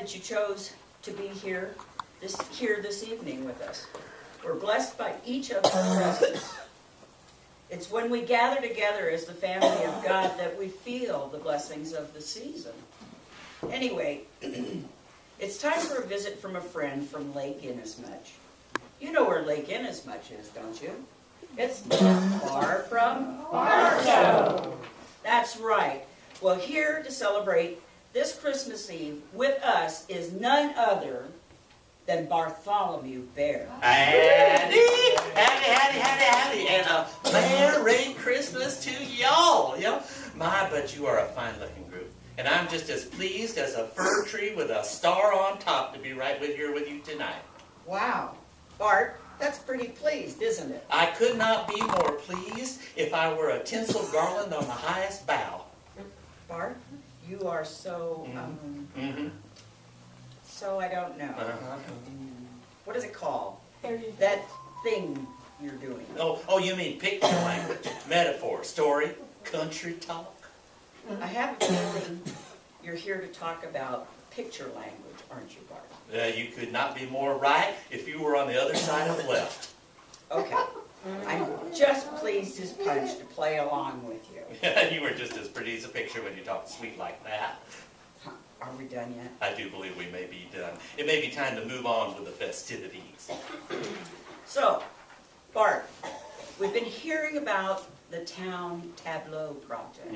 that you chose to be here this evening with us. We're blessed by each of our presence. It's when we gather together as the family of God that we feel the blessings of the season. Anyway, it's time for a visit from a friend from Lake Inasmuch. You know where Lake Inasmuch is, don't you? It's not far from Bartholomew. That's right. Well, here to celebrate this Christmas Eve with us is none other than Bartholomew Bear. Howdy, and a Merry Christmas to y'all. But you are a fine-looking group, and I'm just as pleased as a fir tree with a star on top to be right here with you tonight. Wow, Bart, that's pretty pleased, isn't it? I could not be more pleased if I were a tinsel garland on the highest bough. Bart, you are so, so I don't know. What is it called? That thing you're doing. Oh, you mean picture language, metaphor, story, country talk? I have a feeling you're here to talk about picture language, aren't you, Bart? You could not be more right if you were on the other side of the left. Okay. I'm just pleased as punch to play along with you. You were just as pretty as a picture when you talk sweet like that. Are we done yet? I do believe we may be done. It may be time to move on with the festivities. So, Bart, we've been hearing about the town tableau project.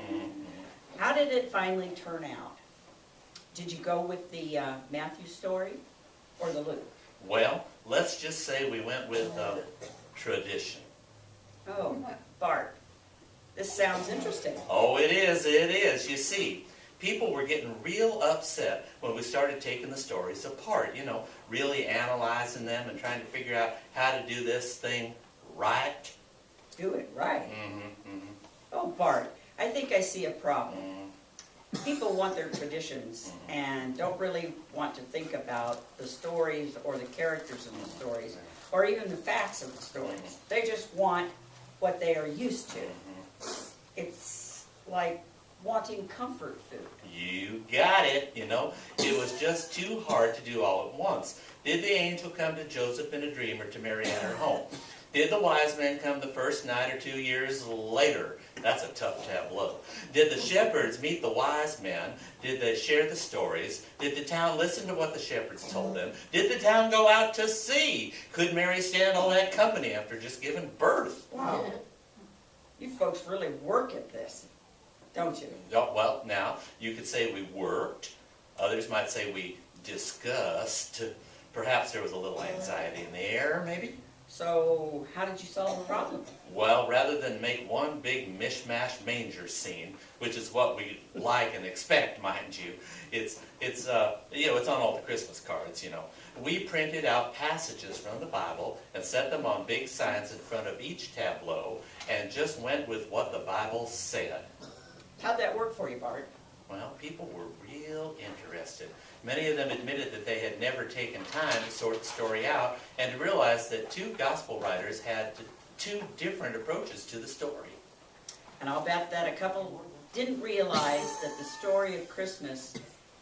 How did it finally turn out? Did you go with the Matthew story or the Luke? Well, let's just say we went with tradition. Oh, Bart, this sounds interesting. Oh, it is. You see, people were getting real upset when we started taking the stories apart, really analyzing them and trying to figure out how to do this thing right. Do it right. Oh, Bart, I think I see a problem. People want their traditions and don't really want to think about the stories or the characters in the stories or even the facts of the stories. They just want what they are used to. It's like wanting comfort food. You got it. It was just too hard to do all at once. Did the angel come to Joseph in a dream or to Mary at her home? Did the wise men come the first night or 2 years later? That's a tough tableau. Did the shepherds meet the wise men? Did they share the stories? Did the town listen to what the shepherds told them? Did the town go out to sea? Could Mary stand all that company after just giving birth? Wow. You folks really work at this, don't you? Oh, well, now, you could say we worked. Others might say we discussed. Perhaps there was a little anxiety in the air, maybe? So, how did you solve the problem? Well, rather than make one big mishmash manger scene, which is what we like and expect, mind you, it's on all the Christmas cards, We printed out passages from the Bible and set them on big signs in front of each tableau and just went with what the Bible said. How'd that work for you, Bart? Well, people were real interested. Many of them admitted that they had never taken time to sort the story out and to realize that two gospel writers had two different approaches to the story. And I'll bet that a couple didn't realize that the story of Christmas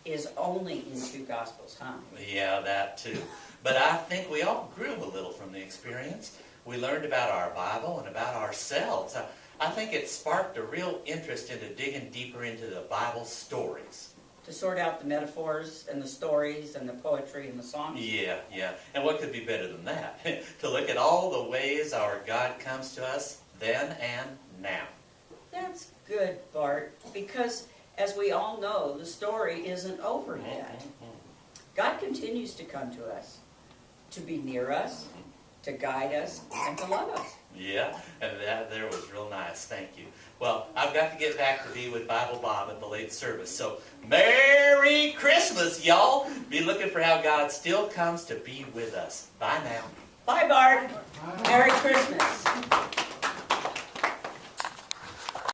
is only in two Gospels, huh? Yeah, that too. But I think we all grew a little from the experience. We learned about our Bible and about ourselves. I think it sparked a real interest into digging deeper into the Bible stories. To sort out the metaphors and the stories and the poetry and the songs? Yeah. And what could be better than that? To look at all the ways our God comes to us then and now. That's good, Bart, because as we all know, the story isn't over yet. God continues to come to us, to be near us, to guide us, and to love us. Yeah, and that there was real nice. Thank you. Well, I've got to get back to be with Bible Bob at the late service. So, Merry Christmas, y'all. Be looking for how God still comes to be with us. Bye now. Bye, Bart. Merry Christmas.